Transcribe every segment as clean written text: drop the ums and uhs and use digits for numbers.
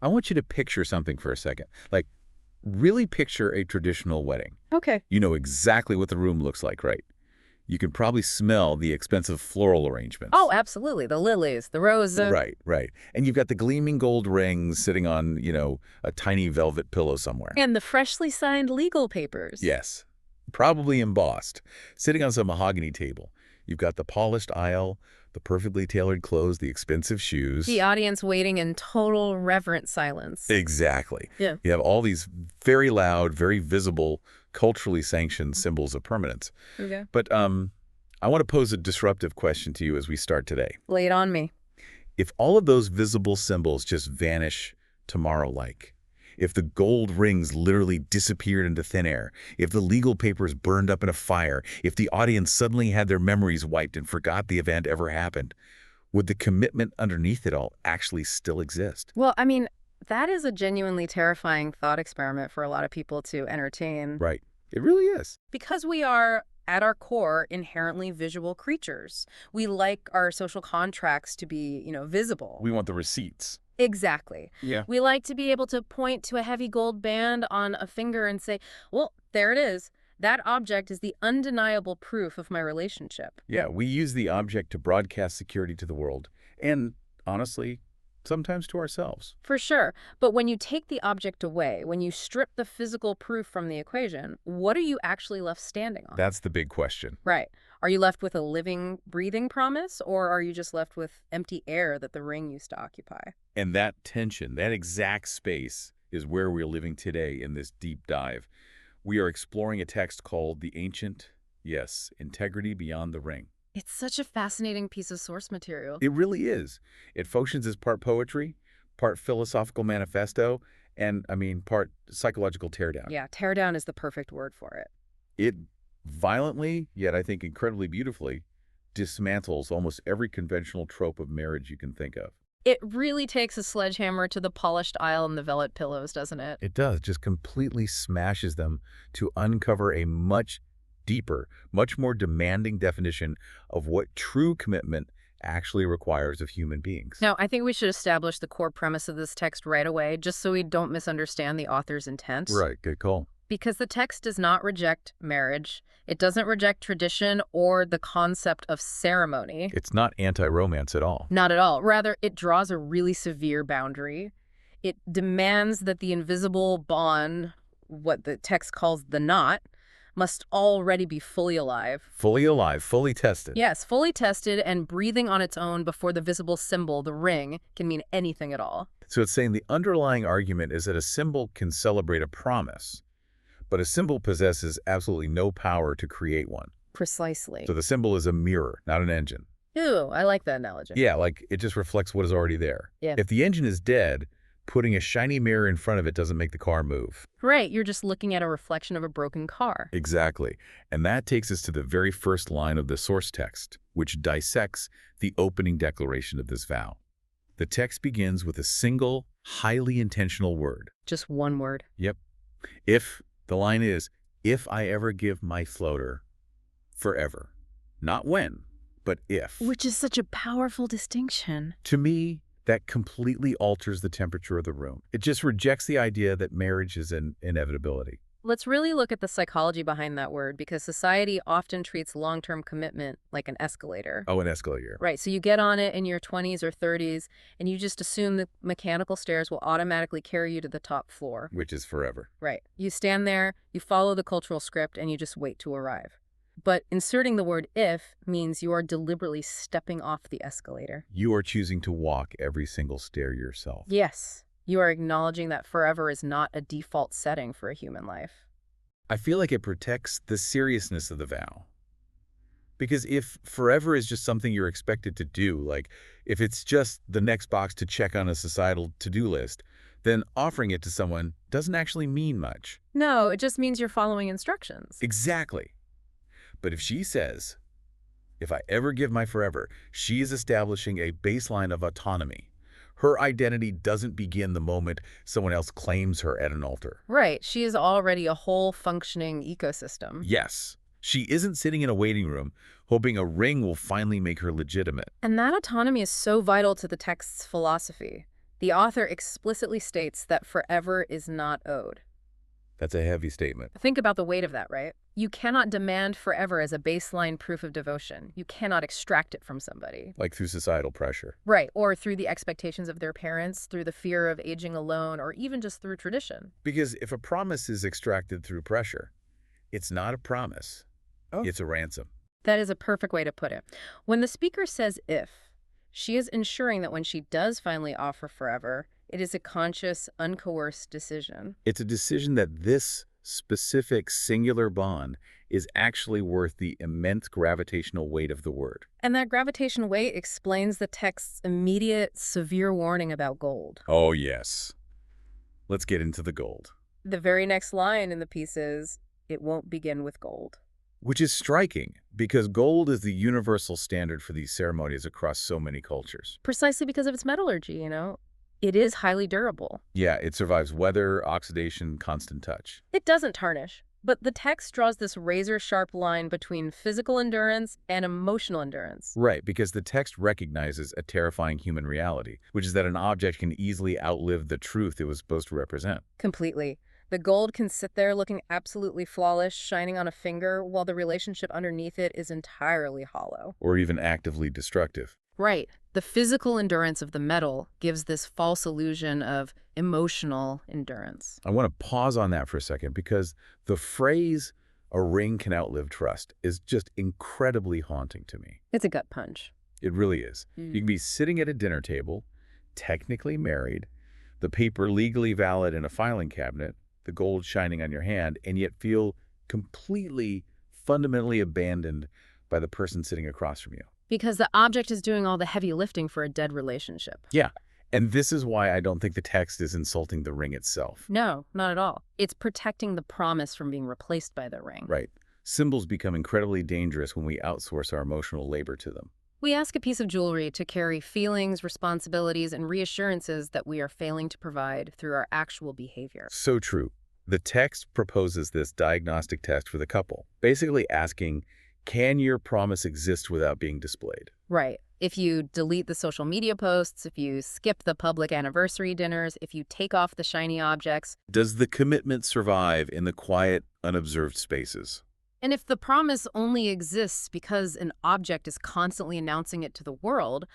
I want you to picture something for a second. Like, really picture a traditional wedding. Okay. You know exactly what the room looks like, right? You can probably smell the expensive floral arrangements. Oh, absolutely. The lilies, the roses. Right, right. And you've got the gleaming gold rings sitting on, a tiny velvet pillow somewhere. And the freshly signed legal papers. Yes, probably embossed, sitting on some mahogany table. You've got the polished aisle, the perfectly tailored clothes, the expensive shoes. The audience waiting in total reverent silence. Exactly. Yeah. You have all these very loud, very visible, culturally sanctioned symbols of permanence. Okay. But I want to pose a disruptive question to you as we start today. Lay it on me. If all of those visible symbols just vanish tomorrow-like, if the gold rings literally disappeared into thin air, if the legal papers burned up in a fire, if the audience suddenly had their memories wiped and forgot the event ever happened, would the commitment underneath it all actually still exist? Well, I mean, that is a genuinely terrifying thought experiment for a lot of people to entertain. Right. It really is. Because we are, at our core, inherently visual creatures. We like our social contracts to be, visible. We want the receipts. Exactly. Yeah. We like to be able to point to a heavy gold band on a finger and say, well, there it is. That object is the undeniable proof of my relationship. Yeah, we use the object to broadcast security to the world. And, honestly, sometimes to ourselves. For sure. But when you take the object away, when you strip the physical proof from the equation, what are you actually left standing on? That's the big question. Right. Are you left with a living, breathing promise, or are you just left with empty air that the ring used to occupy? And that tension, that exact space, is where we're living today in this deep dive. We are exploring a text called The Ancient, yes, Integrity Beyond the Ring. It's such a fascinating piece of source material. It really is. It functions as part poetry, part philosophical manifesto, and, part psychological teardown. Yeah, teardown is the perfect word for it. It violently, yet I think incredibly beautifully, dismantles almost every conventional trope of marriage you can think of. It really takes a sledgehammer to the polished aisle and the velvet pillows, doesn't it? It does, just completely smashes them to uncover a much deeper, much more demanding definition of what true commitment actually requires of human beings. Now, I think we should establish the core premise of this text right away, just so we don't misunderstand the author's intent. Right, good call. Because the text does not reject marriage. It doesn't reject tradition or the concept of ceremony. It's not anti-romance at all. Not at all. Rather, it draws a really severe boundary. It demands that the invisible bond, what the text calls the knot, must already be fully alive. Fully alive, fully tested. Yes, fully tested and breathing on its own before the visible symbol, the ring, can mean anything at all. So it's saying the underlying argument is that a symbol can celebrate a promise, but a symbol possesses absolutely no power to create one. Precisely. So the symbol is a mirror, not an engine. Ooh, I like that analogy. Yeah, like it just reflects what is already there. Yeah. If the engine is dead, putting a shiny mirror in front of it doesn't make the car move. Right, you're just looking at a reflection of a broken car. Exactly. And that takes us to the very first line of the source text, which dissects the opening declaration of this vow. The text begins with a single, highly intentional word. Just one word. Yep. If, the line is, if I ever give my floater, forever. Not when, but if. Which is such a powerful distinction. To me, that completely alters the temperature of the room. It just rejects the idea that marriage is an inevitability. Let's really look at the psychology behind that word, because society often treats long-term commitment like an escalator. Oh, an escalator. Right, so you get on it in your 20s or 30s, and you just assume the mechanical stairs will automatically carry you to the top floor. Which is forever. Right. You stand there, you follow the cultural script, and you just wait to arrive. But inserting the word if means you are deliberately stepping off the escalator. You are choosing to walk every single stair yourself. Yes. You are acknowledging that forever is not a default setting for a human life. I feel like it protects the seriousness of the vow. Because if forever is just something you're expected to do, like if it's just the next box to check on a societal to-do list, then offering it to someone doesn't actually mean much. No, it just means you're following instructions. Exactly. But if she says, if I ever give my forever, she is establishing a baseline of autonomy. Her identity doesn't begin the moment someone else claims her at an altar. Right. She is already a whole functioning ecosystem. Yes, she isn't sitting in a waiting room hoping a ring will finally make her legitimate. And that autonomy is so vital to the text's philosophy. The author explicitly states that forever is not owed. That's a heavy statement. Think about the weight of that, right? You cannot demand forever as a baseline proof of devotion. You cannot extract it from somebody. Like through societal pressure. Right, or through the expectations of their parents, through the fear of aging alone, or even just through tradition. Because if a promise is extracted through pressure, it's not a promise. Oh. It's a ransom. That is a perfect way to put it. When the speaker says if, she is ensuring that when she does finally offer forever, it is a conscious, uncoerced decision. It's a decision that this specific singular bond is actually worth the immense gravitational weight of the word. And that gravitational weight explains the text's immediate, severe warning about gold. Oh, yes. Let's get into the gold. The very next line in the piece is, "It won't begin with gold." Which is striking, because gold is the universal standard for these ceremonies across so many cultures. Precisely because of its metallurgy, you know? It is highly durable. Yeah, it survives weather, oxidation, constant touch. It doesn't tarnish, but the text draws this razor-sharp line between physical endurance and emotional endurance. Right, because the text recognizes a terrifying human reality, which is that an object can easily outlive the truth it was supposed to represent. Completely. The gold can sit there looking absolutely flawless, shining on a finger, while the relationship underneath it is entirely hollow. Or even actively destructive. Right. The physical endurance of the metal gives this false illusion of emotional endurance. I want to pause on that for a second, because the phrase, "a ring can outlive trust," is just incredibly haunting to me. It's a gut punch. It really is. You can be sitting at a dinner table, technically married, the paper legally valid in a filing cabinet, the gold shining on your hand, and yet feel completely, fundamentally abandoned by the person sitting across from you. Because the object is doing all the heavy lifting for a dead relationship. Yeah, and this is why I don't think the text is insulting the ring itself. No, not at all. It's protecting the promise from being replaced by the ring. Right. Symbols become incredibly dangerous when we outsource our emotional labor to them. We ask a piece of jewelry to carry feelings, responsibilities, and reassurances that we are failing to provide through our actual behavior. So true. The text proposes this diagnostic test for the couple, basically asking, can your promise exist without being displayed? Right. If you delete the social media posts, if you skip the public anniversary dinners, if you take off the shiny objects, Does the commitment survive in the quiet, unobserved spaces? and if the promise only exists because an object is constantly announcing it to the world,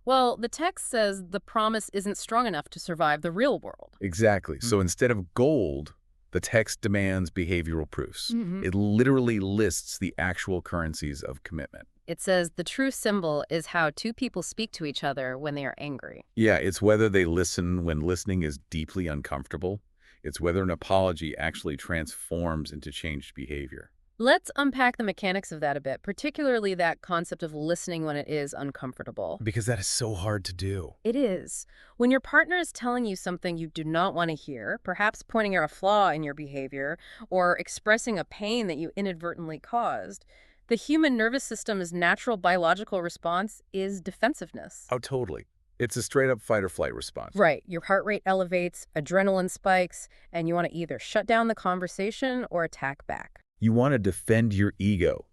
well, the text says the promise isn't strong enough to survive the real world. Exactly. So instead of gold, the text demands behavioral proofs. It literally lists the actual currencies of commitment. It says the true symbol is how two people speak to each other when they are angry. Yeah, it's whether they listen when listening is deeply uncomfortable. It's whether an apology actually transforms into changed behavior. Let's unpack the mechanics of that a bit, particularly that concept of listening when it is uncomfortable. Because that is so hard to do. It is. When your partner is telling you something you do not want to hear, perhaps pointing out a flaw in your behavior or expressing a pain that you inadvertently caused, the human nervous system's natural biological response is defensiveness. Oh, totally. It's a straight-up fight-or-flight response. Right. Your heart rate elevates, adrenaline spikes, and you want to either shut down the conversation or attack back. You want to defend your ego.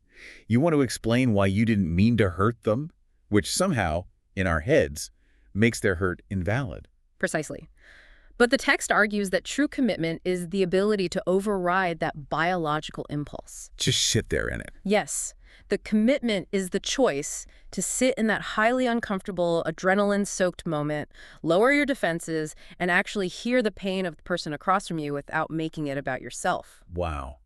You want to explain why you didn't mean to hurt them, which somehow, in our heads, makes their hurt invalid. Precisely. But the text argues that true commitment is the ability to override that biological impulse. Just sit there in it. Yes, the commitment is the choice to sit in that highly uncomfortable, adrenaline-soaked moment, lower your defenses, and actually hear the pain of the person across from you without making it about yourself. Wow.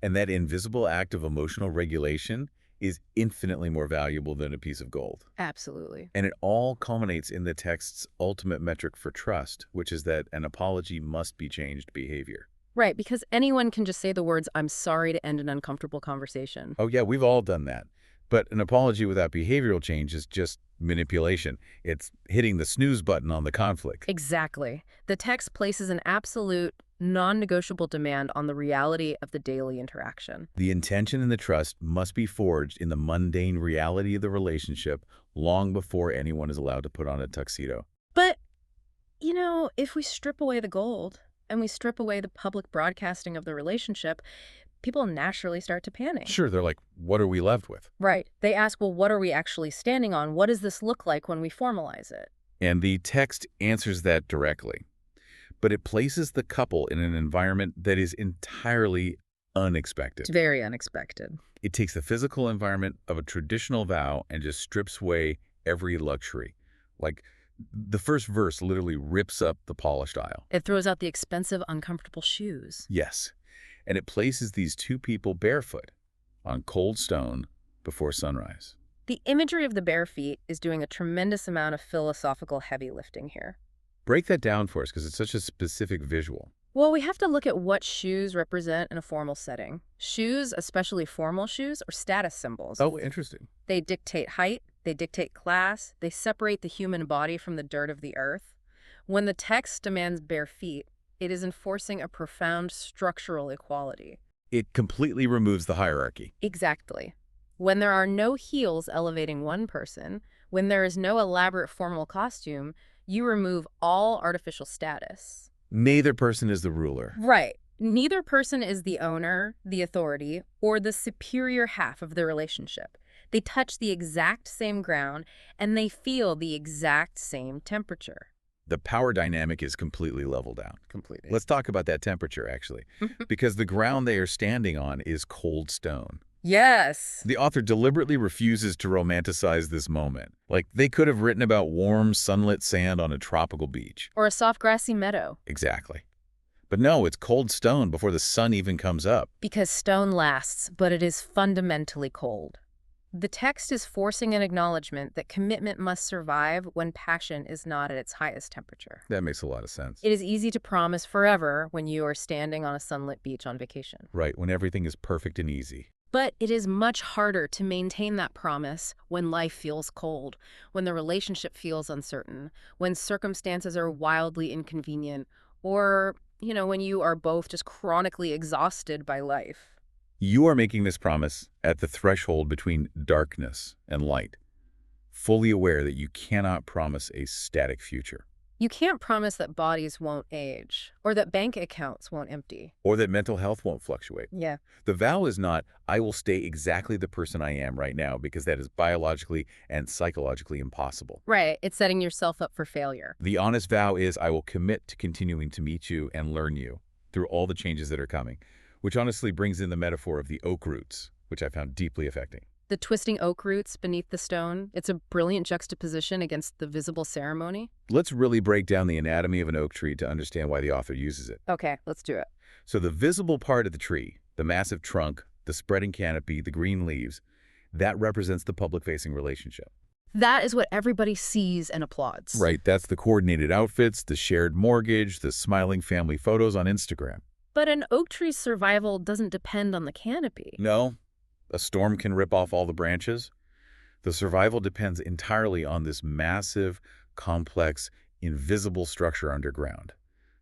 And that invisible act of emotional regulation is infinitely more valuable than a piece of gold. Absolutely. And it all culminates in the text's ultimate metric for trust, which is that an apology must be changed behavior. Right, because anyone can just say the words, "I'm sorry," to end an uncomfortable conversation. Oh yeah, we've all done that. But an apology without behavioral change is just manipulation. It's hitting the snooze button on the conflict. Exactly. The text places an absolute, non-negotiable demand on the reality of the daily interaction. The intention and the trust must be forged in the mundane reality of the relationship long before anyone is allowed to put on a tuxedo. But, you know, if we strip away the gold and we strip away the public broadcasting of the relationship, people naturally start to panic. Sure, they're like, what are we left with? Right. They ask, well, what are we actually standing on? What does this look like when we formalize it? And the text answers that directly. But it places the couple in an environment that is entirely unexpected. It's very unexpected. It takes the physical environment of a traditional vow and just strips away every luxury. Like, the first verse literally rips up the polished aisle. It throws out the expensive, uncomfortable shoes. Yes. And it places these two people barefoot on cold stone before sunrise. The imagery of the bare feet is doing a tremendous amount of philosophical heavy lifting here. Break that down for us because it's such a specific visual. Well, we have to look at what shoes represent in a formal setting. Shoes, especially formal shoes, are status symbols. Oh, interesting. They dictate height, they dictate class, they separate the human body from the dirt of the earth. When the text demands bare feet, it is enforcing a profound structural equality. It completely removes the hierarchy. Exactly. When there are no heels elevating one person, when there is no elaborate formal costume, you remove all artificial status. Neither person is the ruler. Right. Neither person is the owner, the authority, or the superior half of the relationship. They touch the exact same ground, and they feel the exact same temperature. The power dynamic is completely leveled out. Completely. Let's talk about that temperature, actually, because the ground they are standing on is cold stone. Yes. The author deliberately refuses to romanticize this moment. Like, they could have written about warm, sunlit sand on a tropical beach. Or a soft grassy meadow. Exactly. But no, it's cold stone before the sun even comes up. Because stone lasts, but it is fundamentally cold. The text is forcing an acknowledgement that commitment must survive when passion is not at its highest temperature. That makes a lot of sense. It is easy to promise forever when you are standing on a sunlit beach on vacation. Right, when everything is perfect and easy. But it is much harder to maintain that promise when life feels cold, when the relationship feels uncertain, when circumstances are wildly inconvenient, or, when you are both just chronically exhausted by life. You are making this promise at the threshold between darkness and light, fully aware that you cannot promise a static future. You can't promise that bodies won't age, or that bank accounts won't empty. Or that mental health won't fluctuate. Yeah. The vow is not, I will stay exactly the person I am right now, because that is biologically and psychologically impossible. Right. It's setting yourself up for failure. The honest vow is, I will commit to continuing to meet you and learn you through all the changes that are coming, which honestly brings in the metaphor of the oak roots, which I found deeply affecting. The twisting oak roots beneath the stone, it's a brilliant juxtaposition against the visible ceremony. Let's really break down the anatomy of an oak tree to understand why the author uses it. Okay, let's do it. So the visible part of the tree, the massive trunk, the spreading canopy, the green leaves, that represents the public-facing relationship. That is what everybody sees and applauds. Right, that's the coordinated outfits, the shared mortgage, the smiling family photos on Instagram. But an oak tree's survival doesn't depend on the canopy. No, a storm can rip off all the branches. The survival depends entirely on this massive, complex, invisible structure underground,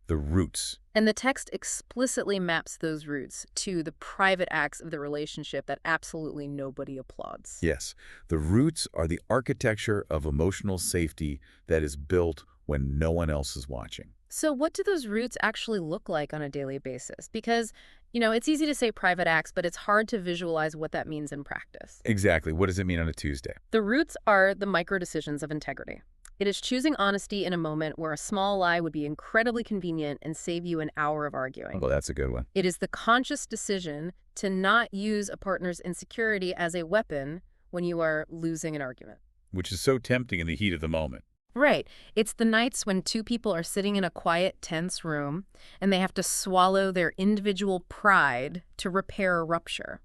the roots. And the text explicitly maps those roots to the private acts of the relationship that absolutely nobody applauds. Yes, the roots are the architecture of emotional safety that is built when no one else is watching. So what do those roots actually look like on a daily basis? Because, it's easy to say private acts, but it's hard to visualize what that means in practice. Exactly. What does it mean on a Tuesday? The roots are the micro decisions of integrity. It is choosing honesty in a moment where a small lie would be incredibly convenient and save you an hour of arguing. Well, that's a good one. It is the conscious decision to not use a partner's insecurity as a weapon when you are losing an argument. Which is so tempting in the heat of the moment. Right. It's the nights when two people are sitting in a quiet, tense room, and they have to swallow their individual pride to repair a rupture.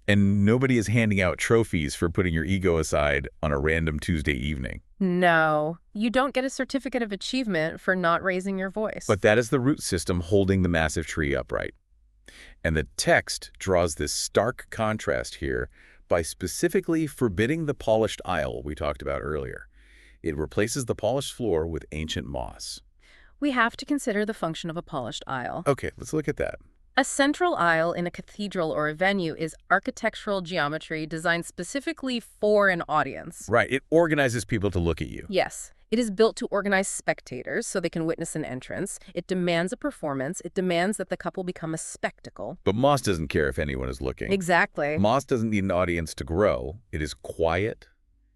And nobody is handing out trophies for putting your ego aside on a random Tuesday evening. No, you don't get a certificate of achievement for not raising your voice. But that is the root system holding the massive tree upright. And the text draws this stark contrast here by specifically forbidding the polished aisle we talked about earlier. It replaces the polished floor with ancient moss. We have to consider the function of a polished aisle. Okay, let's look at that. A central aisle in a cathedral or a venue is architectural geometry designed specifically for an audience. Right, it organizes people to look at you. Yes. It is built to organize spectators so they can witness an entrance. It demands a performance. It demands that the couple become a spectacle. But moss doesn't care if anyone is looking. Exactly. Moss doesn't need an audience to grow. It is quiet.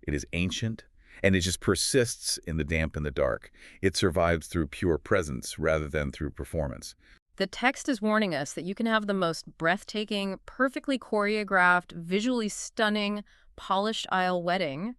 It is ancient. And it just persists in the damp and the dark. It survives through pure presence rather than through performance. The text is warning us that you can have the most breathtaking, perfectly choreographed, visually stunning, polished aisle wedding,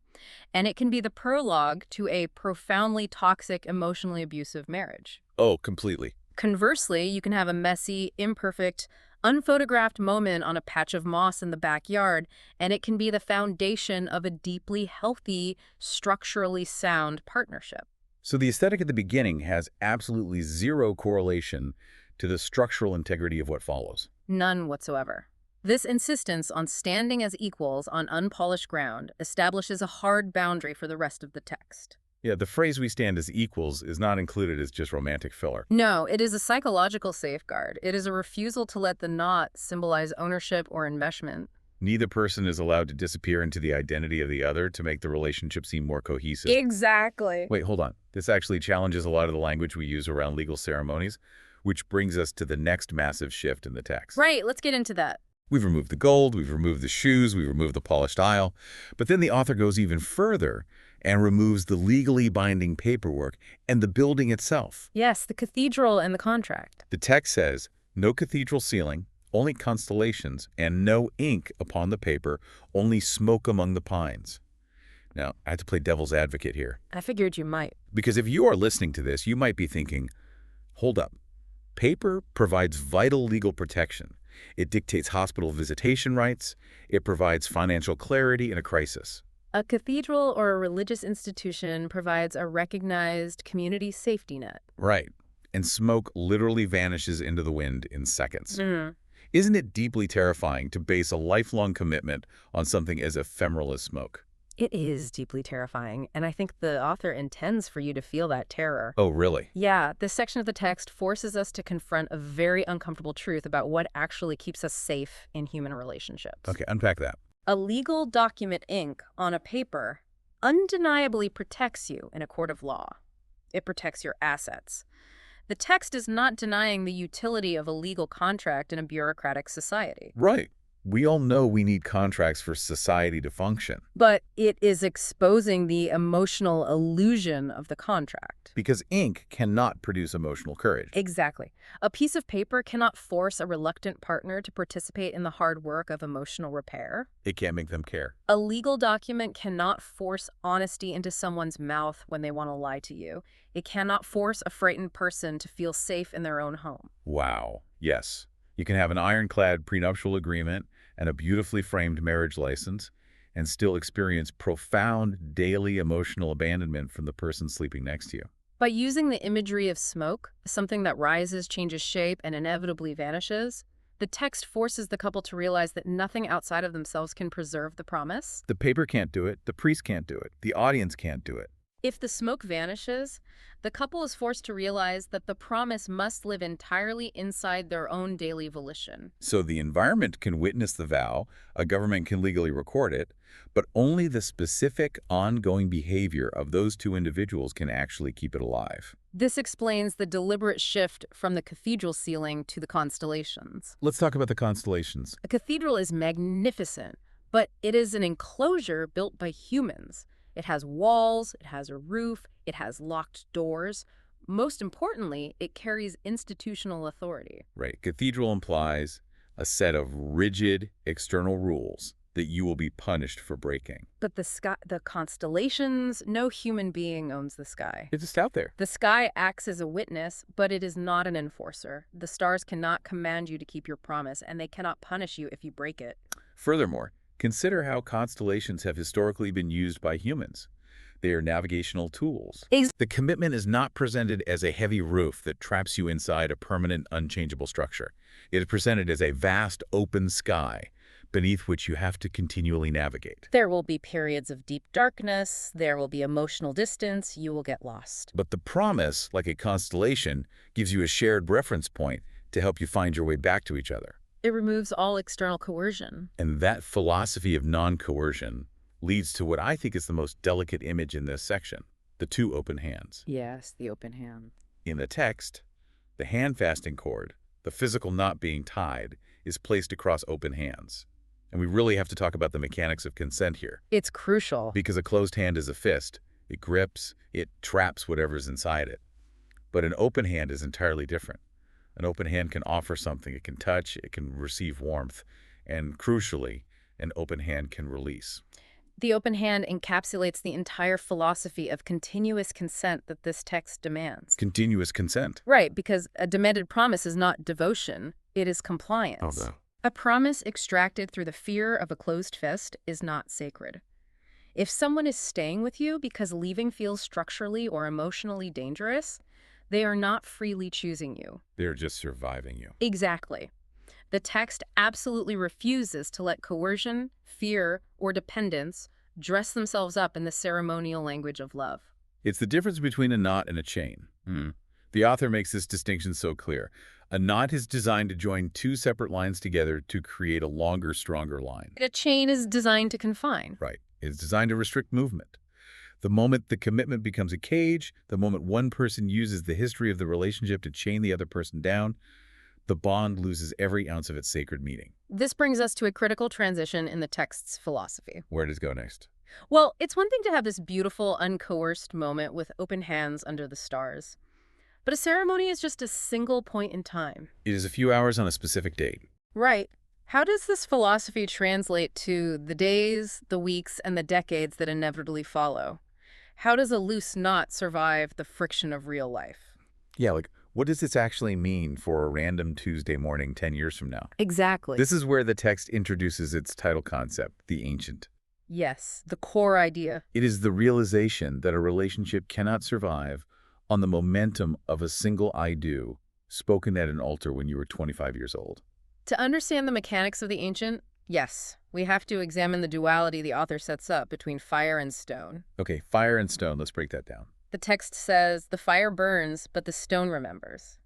and it can be the prologue to a profoundly toxic, emotionally abusive marriage. Oh, completely. Conversely, you can have a messy, imperfect, unphotographed moment on a patch of moss in the backyard, and it can be the foundation of a deeply healthy, structurally sound partnership. So the aesthetic at the beginning has absolutely zero correlation to the structural integrity of what follows. None whatsoever. This insistence on standing as equals on unpolished ground establishes a hard boundary for the rest of the text. Yeah, the phrase "we stand as equals" is not included as just romantic filler. No, it is a psychological safeguard. It is a refusal to let the knot symbolize ownership or enmeshment. Neither person is allowed to disappear into the identity of the other to make the relationship seem more cohesive. Exactly. Wait, hold on. This actually challenges a lot of the language we use around legal ceremonies, which brings us to the next massive shift in the text. Right, let's get into that. We've removed the gold, we've removed the shoes, we've removed the polished aisle, but then the author goes even further and removes the legally binding paperwork and the building itself. Yes, the cathedral and the contract. The text says, no cathedral ceiling, only constellations, and no ink upon the paper, only smoke among the pines. Now, I have to play devil's advocate here, I figured you might. because if you are listening to this, you might be thinking, hold up. Paper provides vital legal protection. It dictates hospital visitation rights. It provides financial clarity in a crisis. A cathedral or a religious institution provides a recognized community safety net. Right. And smoke literally vanishes into the wind in seconds. Mm. Isn't it deeply terrifying to base a lifelong commitment on something as ephemeral as smoke? It is deeply terrifying, and I think the author intends for you to feel that terror. Oh, really? Yeah, this section of the text forces us to confront a very uncomfortable truth about what actually keeps us safe in human relationships. Okay, unpack that. A legal document ink on a paper undeniably protects you in a court of law. It protects your assets. The text is not denying the utility of a legal contract in a bureaucratic society. Right. We all know we need contracts for society to function. But it is exposing the emotional illusion of the contract. Because ink cannot produce emotional courage. Exactly. A piece of paper cannot force a reluctant partner to participate in the hard work of emotional repair. It can't make them care. A legal document cannot force honesty into someone's mouth when they want to lie to you. It cannot force a frightened person to feel safe in their own home. Wow. Yes. You can have an ironclad prenuptial agreement and a beautifully framed marriage license and still experience profound daily emotional abandonment from the person sleeping next to you. By using the imagery of smoke, something that rises, changes shape, and inevitably vanishes, the text forces the couple to realize that nothing outside of themselves can preserve the promise. The paper can't do it. The priest can't do it. The audience can't do it. If the smoke vanishes, the couple is forced to realize that the promise must live entirely inside their own daily volition. So the environment can witness the vow, a government can legally record it, but only the specific ongoing behavior of those two individuals can actually keep it alive. This explains the deliberate shift from the cathedral ceiling to the constellations. Let's talk about the constellations. A cathedral is magnificent, but it is an enclosure built by humans. It has walls, it has a roof, it has locked doors. Most importantly, it carries institutional authority. Right. Cathedral implies a set of rigid external rules that you will be punished for breaking. But the constellations, no human being owns the sky. It's just out there. The sky acts as a witness, but it is not an enforcer. The stars cannot command you to keep your promise, and they cannot punish you if you break it. Furthermore, consider how constellations have historically been used by humans. They are navigational tools. The commitment is not presented as a heavy roof that traps you inside a permanent, unchangeable structure. It is presented as a vast, open sky beneath which you have to continually navigate. There will be periods of deep darkness, there will be emotional distance, you will get lost. But the promise, like a constellation, gives you a shared reference point to help you find your way back to each other. It removes all external coercion. And that philosophy of non-coercion leads to what I think is the most delicate image in this section, the two open hands. Yes, the open hand. In the text, the hand-fasting cord, the physical knot being tied, is placed across open hands. And we really have to talk about the mechanics of consent here. It's crucial. Because a closed hand is a fist, It grips, it traps whatever's inside it. But an open hand is entirely different. An open hand can offer something. It can touch, it can receive warmth, and crucially, an open hand can release. The open hand encapsulates the entire philosophy of continuous consent that this text demands. Continuous consent. Right, because a demanded promise is not devotion, it is compliance. Oh, no. A promise extracted through the fear of a closed fist is not sacred. If someone is staying with you because leaving feels structurally or emotionally dangerous, they are not freely choosing you. They're just surviving you. Exactly. The text absolutely refuses to let coercion, fear, or dependence dress themselves up in the ceremonial language of love. It's the difference between a knot and a chain. The author makes this distinction so clear. A knot is designed to join two separate lines together to create a longer, stronger line. A chain is designed to confine. Right. It's designed to restrict movement. The moment the commitment becomes a cage, the moment one person uses the history of the relationship to chain the other person down, the bond loses every ounce of its sacred meaning. This brings us to a critical transition in the text's philosophy. Where does it go next? Well, it's one thing to have this beautiful, uncoerced moment with open hands under the stars. But a ceremony is just a single point in time. It is a few hours on a specific date. Right. How does this philosophy translate to the days, the weeks, and the decades that inevitably follow? How does a loose knot survive the friction of real life? Yeah, like, what does this actually mean for a random Tuesday morning 10 years from now? Exactly. This is where the text introduces its title concept, the ancient. Yes, the core idea. It is the realization that a relationship cannot survive on the momentum of a single I do spoken at an altar when you were 25 years old. To understand the mechanics of the ancient, yes, we have to examine the duality the author sets up between fire and stone. Okay, fire and stone, let's break that down. The text says the fire burns, but the stone remembers.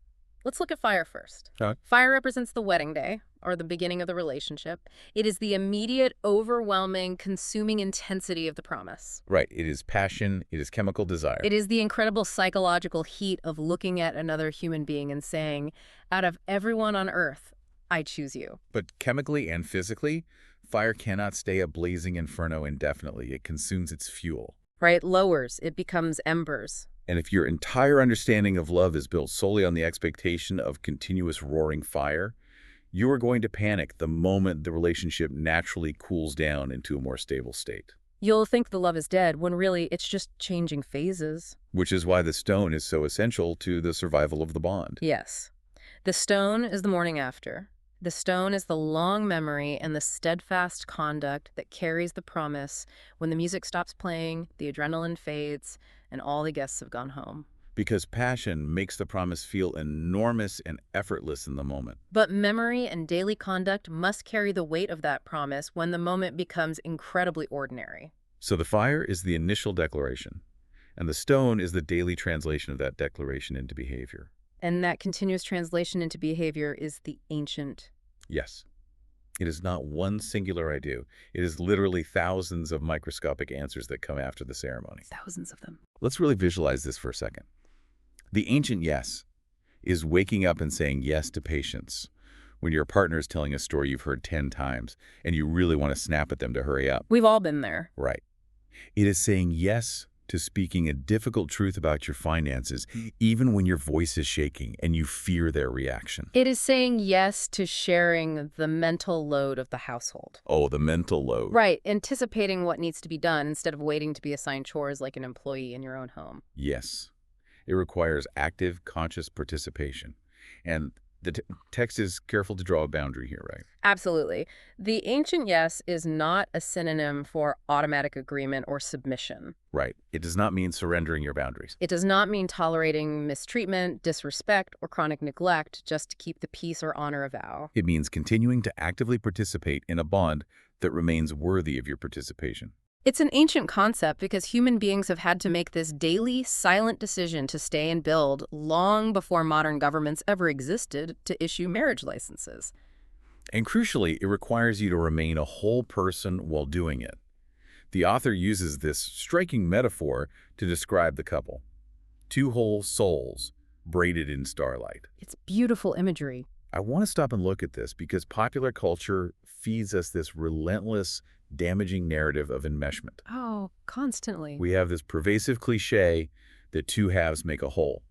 Let's look at fire first. Okay. Fire represents the wedding day, or the beginning of the relationship. It is the immediate, overwhelming, consuming intensity of the promise. Right, it is passion, it is chemical desire. It is the incredible psychological heat of looking at another human being and saying, out of everyone on earth, I choose you. But chemically and physically, fire cannot stay a blazing inferno indefinitely. It consumes its fuel. Right? Lowers. It becomes embers. And if your entire understanding of love is built solely on the expectation of continuous roaring fire, you are going to panic the moment the relationship naturally cools down into a more stable state. You'll think the love is dead when really it's just changing phases. Which is why the stone is so essential to the survival of the bond. Yes. The stone is the morning after. The stone is the long memory and the steadfast conduct that carries the promise when the music stops playing, the adrenaline fades, and all the guests have gone home. Because passion makes the promise feel enormous and effortless in the moment. But memory and daily conduct must carry the weight of that promise when the moment becomes incredibly ordinary. So the fire is the initial declaration, and the stone is the daily translation of that declaration into behavior. And that continuous translation into behavior is the ancient. Yes. It is not one singular I do. It is literally thousands of microscopic answers that come after the ceremony. Thousands of them. Let's really visualize this for a second. The ancient yes is waking up and saying yes to patience when your partner is telling a story you've heard 10 times and you really want to snap at them to hurry up. We've all been there. Right. It is saying yes to speaking a difficult truth about your finances, even when your voice is shaking and you fear their reaction. It is saying yes to sharing the mental load of the household. Oh, the mental load. Right, anticipating what needs to be done instead of waiting to be assigned chores like an employee in your own home. Yes. It requires active, conscious participation. And the text is careful to draw a boundary here, right? Absolutely. The ancient yes is not a synonym for automatic agreement or submission. Right. It does not mean surrendering your boundaries. It does not mean tolerating mistreatment, disrespect, or chronic neglect just to keep the peace or honor a vow. It means continuing to actively participate in a bond that remains worthy of your participation. It's an ancient concept because human beings have had to make this daily, silent decision to stay and build long before modern governments ever existed to issue marriage licenses. And crucially, it requires you to remain a whole person while doing it. The author uses this striking metaphor to describe the couple. Two whole souls braided in starlight. It's beautiful imagery. I want to stop and look at this because popular culture feeds us this relentless, damaging narrative of enmeshment. Oh, constantly. We have this pervasive cliché that two halves make a whole.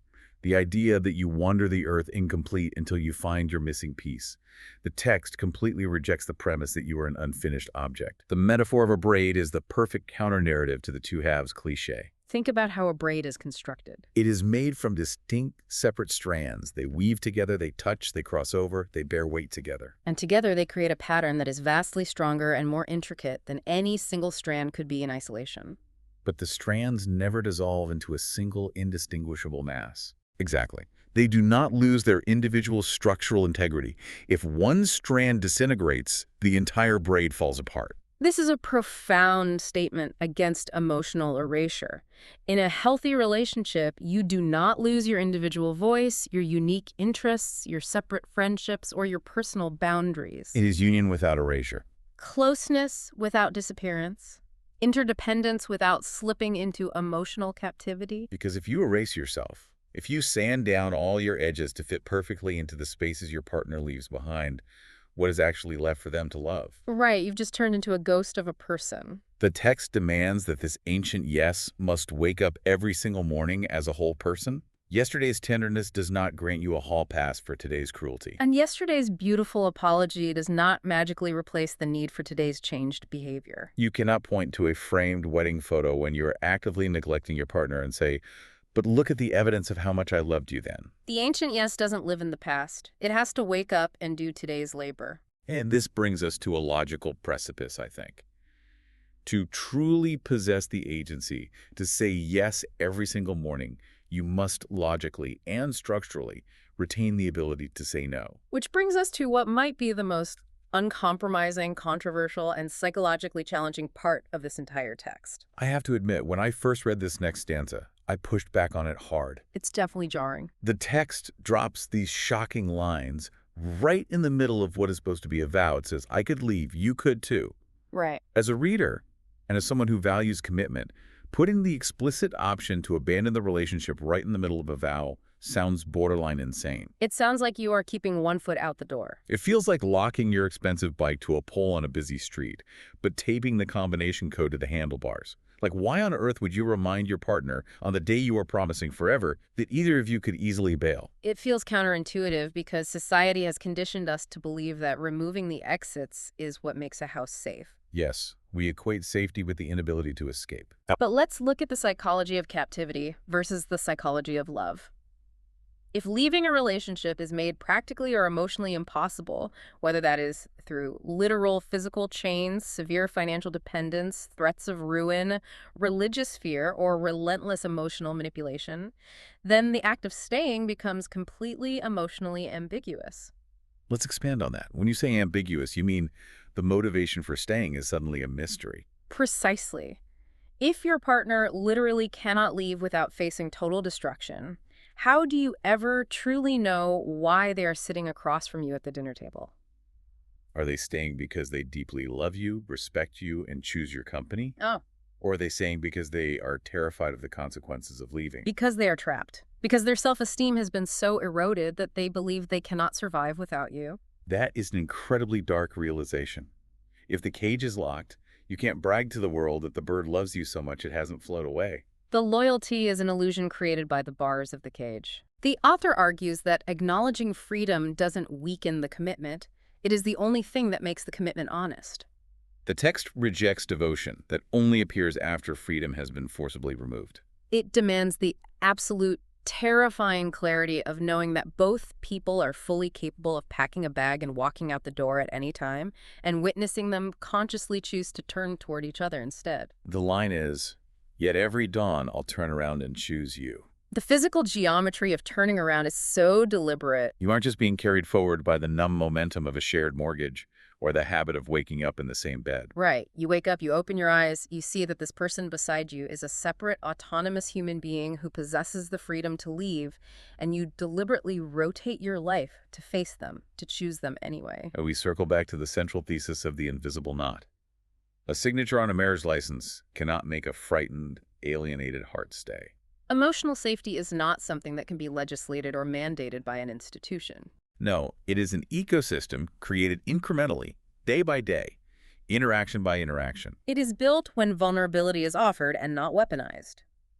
The idea that you wander the earth incomplete until you find your missing piece. The text completely rejects the premise that you are an unfinished object. The metaphor of a braid is the perfect counter-narrative to the two halves cliché. Think about how a braid is constructed. It is made from distinct, separate strands. They weave together, they touch, they cross over, they bear weight together. And together they create a pattern that is vastly stronger and more intricate than any single strand could be in isolation. But the strands never dissolve into a single, indistinguishable mass. Exactly. They do not lose their individual structural integrity. If one strand disintegrates, the entire braid falls apart. This is a profound statement against emotional erasure. In a healthy relationship, you do not lose your individual voice, your unique interests, your separate friendships, or your personal boundaries. It is union without erasure. Closeness without disappearance. Interdependence without slipping into emotional captivity. Because if you erase yourself, if you sand down all your edges to fit perfectly into the spaces your partner leaves behind, what is actually left for them to love? Right, you've just turned into a ghost of a person. The text demands that this ancient yes must wake up every single morning as a whole person. Yesterday's tenderness does not grant you a hall pass for today's cruelty. And yesterday's beautiful apology does not magically replace the need for today's changed behavior. You cannot point to a framed wedding photo when you are actively neglecting your partner and say, "But look at the evidence of how much I loved you then." The ancient yes doesn't live in the past. It has to wake up and do today's labor. And this brings us to a logical precipice, I think. To truly possess the agency, to say yes every single morning, you must logically and structurally retain the ability to say no. Which brings us to what might be the most uncompromising, controversial, and psychologically challenging part of this entire text. I have to admit, when I first read this next stanza, I pushed back on it hard. It's definitely jarring. The text drops these shocking lines right in the middle of what is supposed to be a vow. It says, "I could leave, you could too." Right. As a reader, and as someone who values commitment, putting the explicit option to abandon the relationship right in the middle of a vow sounds borderline insane. It sounds like you are keeping one foot out the door. It feels like locking your expensive bike to a pole on a busy street, but taping the combination code to the handlebars. Like, why on earth would you remind your partner on the day you are promising forever that either of you could easily bail? It feels counterintuitive because society has conditioned us to believe that removing the exits is what makes a house safe. Yes, we equate safety with the inability to escape. But let's look at the psychology of captivity versus the psychology of love. If leaving a relationship is made practically or emotionally impossible, whether that is through literal physical chains, severe financial dependence, threats of ruin, religious fear, or relentless emotional manipulation, then the act of staying becomes completely emotionally ambiguous. Let's expand on that. When you say ambiguous, you mean the motivation for staying is suddenly a mystery. Precisely. If your partner literally cannot leave without facing total destruction, how do you ever truly know why they are sitting across from you at the dinner table? Are they staying because they deeply love you, respect you, and choose your company? Oh. Or are they staying because they are terrified of the consequences of leaving? Because they are trapped. Because their self-esteem has been so eroded that they believe they cannot survive without you. That is an incredibly dark realization. If the cage is locked, you can't brag to the world that the bird loves you so much it hasn't flown away. The loyalty is an illusion created by the bars of the cage. The author argues that acknowledging freedom doesn't weaken the commitment. It is the only thing that makes the commitment honest. The text rejects devotion that only appears after freedom has been forcibly removed. It demands the absolute, terrifying clarity of knowing that both people are fully capable of packing a bag and walking out the door at any time, and witnessing them consciously choose to turn toward each other instead. The line is, "Yet every dawn I'll turn around and choose you." The physical geometry of turning around is so deliberate. You aren't just being carried forward by the numb momentum of a shared mortgage or the habit of waking up in the same bed. Right. You wake up, you open your eyes, you see that this person beside you is a separate, autonomous human being who possesses the freedom to leave, and you deliberately rotate your life to face them, to choose them anyway. We circle back to the central thesis of the invisible knot. A signature on a marriage license cannot make a frightened, alienated heart stay. Emotional safety is not something that can be legislated or mandated by an institution. No, it is an ecosystem created incrementally, day by day. interaction by interaction. It is built when vulnerability is offered and not weaponized.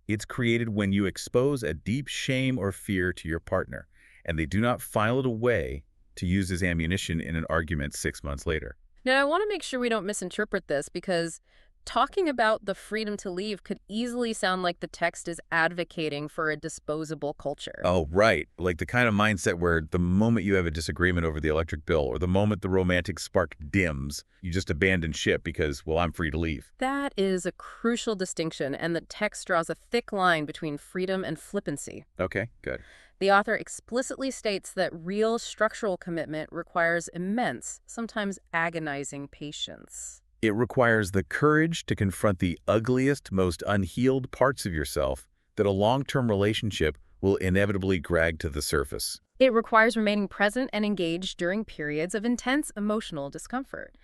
It's created when you expose a deep shame or fear to your partner, and they do not file it away to use as ammunition in an argument 6 months later. Now, I want to make sure we don't misinterpret this because talking about the freedom to leave could easily sound like the text is advocating for a disposable culture. Oh, right. Like the kind of mindset where the moment you have a disagreement over the electric bill or the moment the romantic spark dims, you just abandon ship because, well, I'm free to leave. That is a crucial distinction, and the text draws a thick line between freedom and flippancy. Okay, good. The author explicitly states that real structural commitment requires immense, sometimes agonizing patience. It requires the courage to confront the ugliest, most unhealed parts of yourself that a long-term relationship will inevitably drag to the surface. It requires remaining present and engaged during periods of intense emotional discomfort.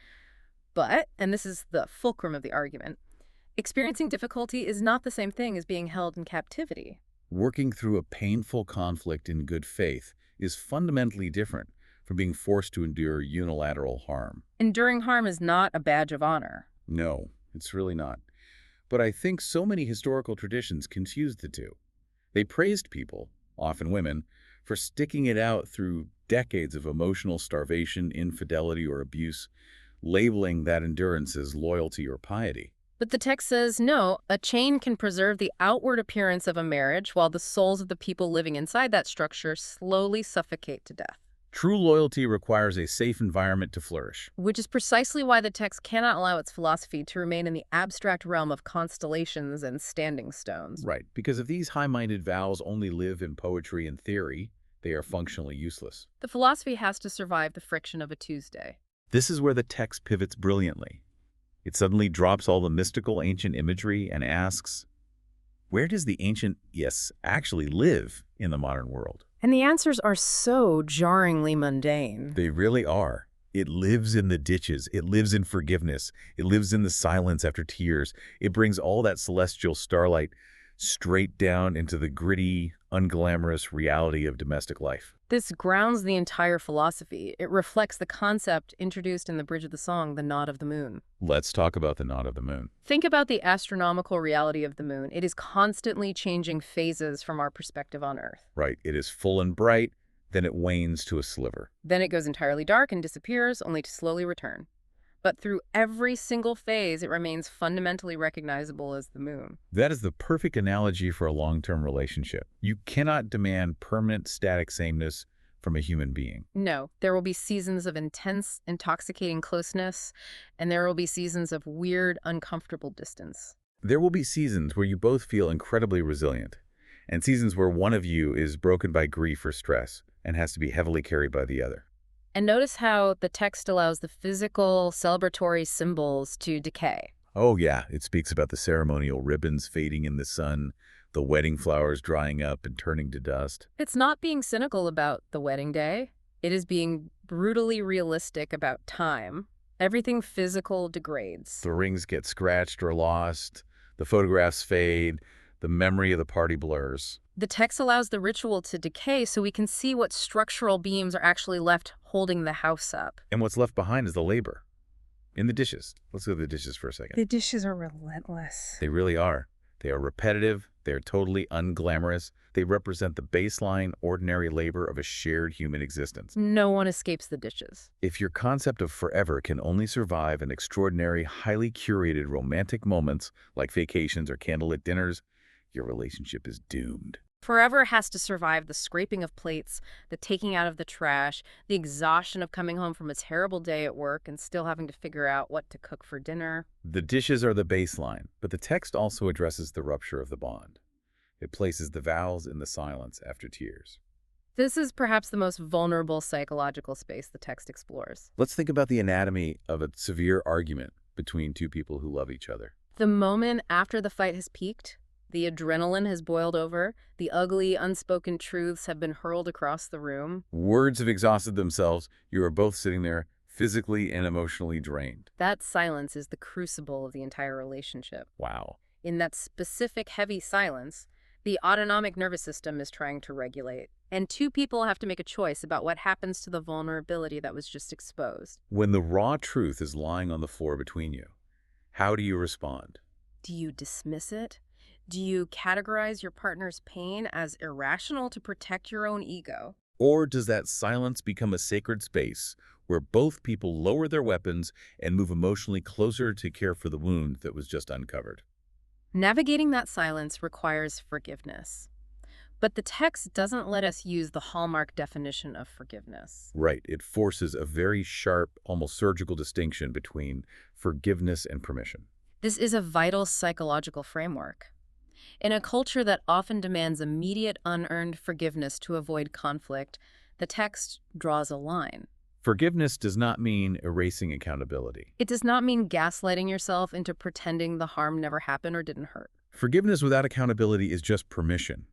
But, and this is the fulcrum of the argument, experiencing difficulty is not the same thing as being held in captivity. Working through a painful conflict in good faith is fundamentally different from being forced to endure unilateral harm. Enduring harm is not a badge of honor. No, it's really not. But I think so many historical traditions confuse the two. They praised people, often women, for sticking it out through decades of emotional starvation, infidelity, or abuse, labeling that endurance as loyalty or piety. But the text says, no, a chain can preserve the outward appearance of a marriage while the souls of the people living inside that structure slowly suffocate to death. True loyalty requires a safe environment to flourish. Which is precisely why the text cannot allow its philosophy to remain in the abstract realm of constellations and standing stones. Right, because if these high-minded vows only live in poetry and theory, they are functionally useless. The philosophy has to survive the friction of a Tuesday. This is where the text pivots brilliantly. It suddenly drops all the mystical ancient imagery and asks, where does the ancient yes actually live in the modern world? And the answers are so jarringly mundane. They really are. It lives in the ditches. It lives in forgiveness. It lives in the silence after tears. It brings all that celestial starlight straight down into the gritty, unglamorous reality of domestic life. This grounds the entire philosophy. It reflects the concept introduced in the bridge of the song, the Nod of the Moon. Let's talk about the Nod of the Moon. Think about the astronomical reality of the moon. It is constantly changing phases from our perspective on Earth. Right. It is full and bright, then it wanes to a sliver. Then it goes entirely dark and disappears, only to slowly return. But through every single phase, it remains fundamentally recognizable as the moon. That is the perfect analogy for a long-term relationship. You cannot demand permanent static sameness from a human being. No, there will be seasons of intense, intoxicating closeness, and there will be seasons of weird, uncomfortable distance. There will be seasons where you both feel incredibly resilient, and seasons where one of you is broken by grief or stress and has to be heavily carried by the other. And notice how the text allows the physical, celebratory symbols to decay. Oh yeah, it speaks about the ceremonial ribbons fading in the sun, the wedding flowers drying up and turning to dust. It's not being cynical about the wedding day. It is being brutally realistic about time. Everything physical degrades. The rings get scratched or lost, the photographs fade, the memory of the party blurs. The text allows the ritual to decay so we can see what structural beams are actually left holding the house up. And what's left behind is the labor. In the dishes. Let's go to the dishes for a second. The dishes are relentless. They really are. They are repetitive. They are totally unglamorous. They represent the baseline, ordinary labor of a shared human existence. No one escapes the dishes. If your concept of forever can only survive in extraordinary, highly curated romantic moments like vacations or candlelit dinners, your relationship is doomed. Forever has to survive the scraping of plates, the taking out of the trash, the exhaustion of coming home from a terrible day at work and still having to figure out what to cook for dinner. The dishes are the baseline, but the text also addresses the rupture of the bond. It places the vows in the silence after tears. This is perhaps the most vulnerable psychological space the text explores. Let's think about the anatomy of a severe argument between two people who love each other. The moment after the fight has peaked, the adrenaline has boiled over, the ugly, unspoken truths have been hurled across the room. Words have exhausted themselves. You are both sitting there physically and emotionally drained. That silence is the crucible of the entire relationship. Wow. In that specific heavy silence, the autonomic nervous system is trying to regulate, and two people have to make a choice about what happens to the vulnerability that was just exposed. When the raw truth is lying on the floor between you, how do you respond? Do you dismiss it? Do you categorize your partner's pain as irrational to protect your own ego? Or does that silence become a sacred space where both people lower their weapons and move emotionally closer to care for the wound that was just uncovered? Navigating that silence requires forgiveness. But the text doesn't let us use the hallmark definition of forgiveness. Right. It forces a very sharp, almost surgical distinction between forgiveness and permission. This is a vital psychological framework. In a culture that often demands immediate unearned forgiveness to avoid conflict, the text draws a line. Forgiveness does not mean erasing accountability. It does not mean gaslighting yourself into pretending the harm never happened or didn't hurt. Forgiveness without accountability is just permission.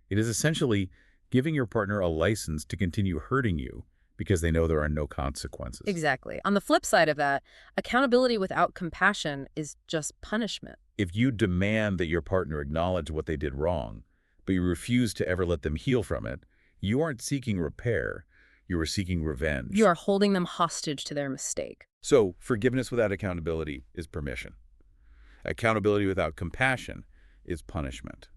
It is essentially giving your partner a license to continue hurting you because they know there are no consequences. Exactly. On the flip side of that, accountability without compassion is just punishment. If you demand that your partner acknowledge what they did wrong, but you refuse to ever let them heal from it, you aren't seeking repair, you are seeking revenge. You are holding them hostage to their mistake. So, forgiveness without accountability is permission. Accountability without compassion is punishment.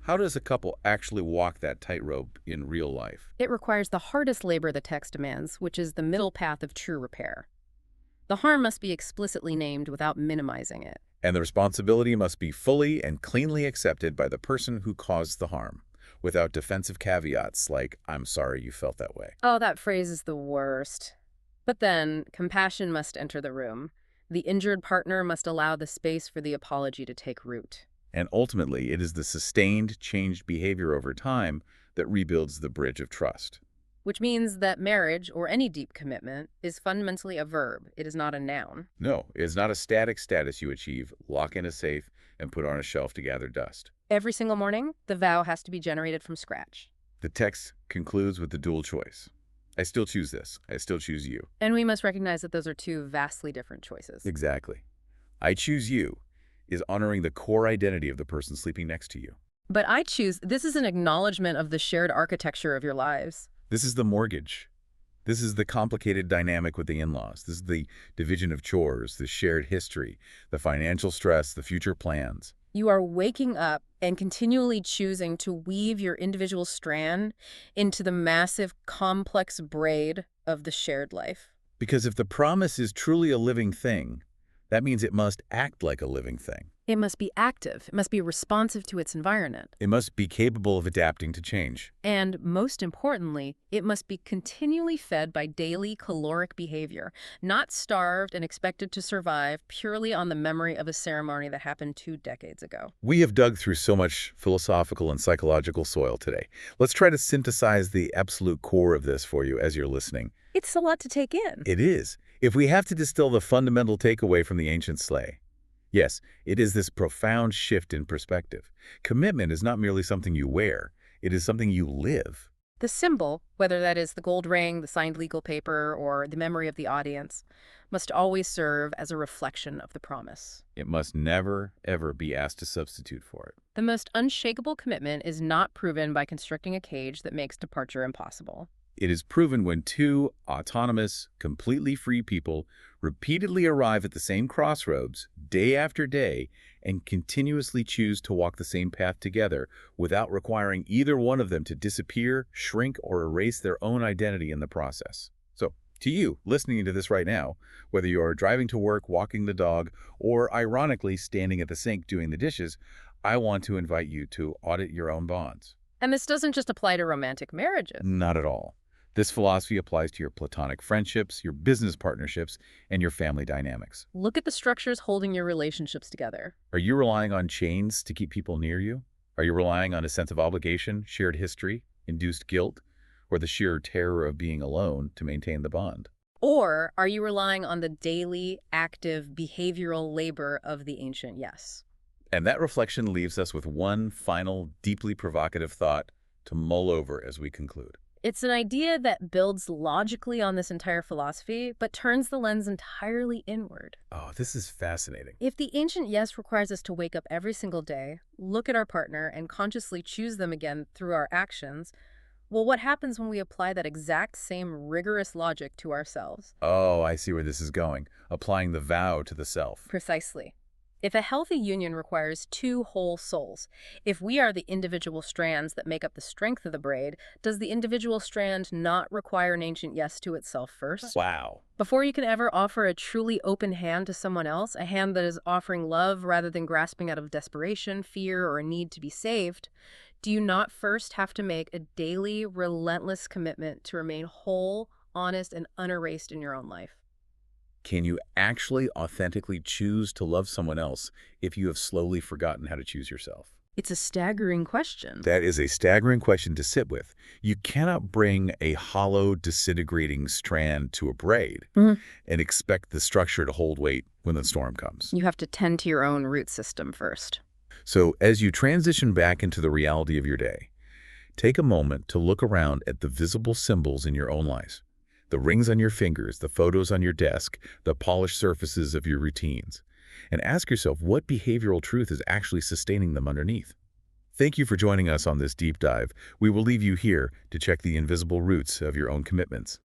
How does a couple actually walk that tightrope in real life? It requires the hardest labor the text demands, which is the middle path of true repair. The harm must be explicitly named without minimizing it. And the responsibility must be fully and cleanly accepted by the person who caused the harm, without defensive caveats like, "I'm sorry you felt that way." Oh, that phrase is the worst. But then, compassion must enter the room. The injured partner must allow the space for the apology to take root. And ultimately, it is the sustained, changed behavior over time that rebuilds the bridge of trust. Which means that marriage, or any deep commitment, is fundamentally a verb. It is not a noun. No, it is not a static status you achieve, lock in a safe, and put on a shelf to gather dust. Every single morning, the vow has to be generated from scratch. The text concludes with the dual choice. I still choose this. I still choose you. And we must recognize that those are two vastly different choices. Exactly. I choose you is honoring the core identity of the person sleeping next to you. But I choose, this is an acknowledgement of the shared architecture of your lives. This is the mortgage. This is the complicated dynamic with the in-laws. This is the division of chores, the shared history, the financial stress, the future plans. You are waking up and continually choosing to weave your individual strand into the massive, complex braid of the shared life. Because if the promise is truly a living thing, that means it must act like a living thing. It must be active. It must be responsive to its environment. It must be capable of adapting to change. And most importantly, it must be continually fed by daily caloric behavior, not starved and expected to survive purely on the memory of a ceremony that happened 2 decades ago. We have dug through so much philosophical and psychological soil today. Let's try to synthesize the absolute core of this for you as you're listening. It's a lot to take in. It is. If we have to distill the fundamental takeaway from the ancient sleigh, yes, it is this profound shift in perspective. Commitment is not merely something you wear, it is something you live. The symbol, whether that is the gold ring, the signed legal paper, or the memory of the audience, must always serve as a reflection of the promise. It must never, ever be asked to substitute for it. The most unshakable commitment is not proven by constructing a cage that makes departure impossible. It is proven when two autonomous, completely free people repeatedly arrive at the same crossroads day after day and continuously choose to walk the same path together without requiring either one of them to disappear, shrink, or erase their own identity in the process. So, to you, listening to this right now, whether you are driving to work, walking the dog, or ironically standing at the sink doing the dishes, I want to invite you to audit your own bonds. And this doesn't just apply to romantic marriages. Not at all. This philosophy applies to your platonic friendships, your business partnerships, and your family dynamics. Look at the structures holding your relationships together. Are you relying on chains to keep people near you? Are you relying on a sense of obligation, shared history, induced guilt, or the sheer terror of being alone to maintain the bond? Or are you relying on the daily, active, behavioral labor of the ancient yes? And that reflection leaves us with one final, deeply provocative thought to mull over as we conclude. It's an idea that builds logically on this entire philosophy, but turns the lens entirely inward. Oh, this is fascinating. If the ancient yes requires us to wake up every single day, look at our partner, and consciously choose them again through our actions, well, what happens when we apply that exact same rigorous logic to ourselves? Oh, I see where this is going. Applying the vow to the self. Precisely. If a healthy union requires two whole souls, if we are the individual strands that make up the strength of the braid, does the individual strand not require an ancient yes to itself first? Wow. Before you can ever offer a truly open hand to someone else, a hand that is offering love rather than grasping out of desperation, fear, or a need to be saved, do you not first have to make a daily, relentless commitment to remain whole, honest, and unerased in your own life? Can you actually authentically choose to love someone else if you have slowly forgotten how to choose yourself? It's a staggering question. That is a staggering question to sit with. You cannot bring a hollow, disintegrating strand to a braid Mhm. and expect the structure to hold weight when the storm comes. You have to tend to your own root system first. So as you transition back into the reality of your day, take a moment to look around at the visible symbols in your own lives. The rings on your fingers, the photos on your desk, the polished surfaces of your routines. And ask yourself what behavioral truth is actually sustaining them underneath. Thank you for joining us on this deep dive. We will leave you here to check the invisible roots of your own commitments.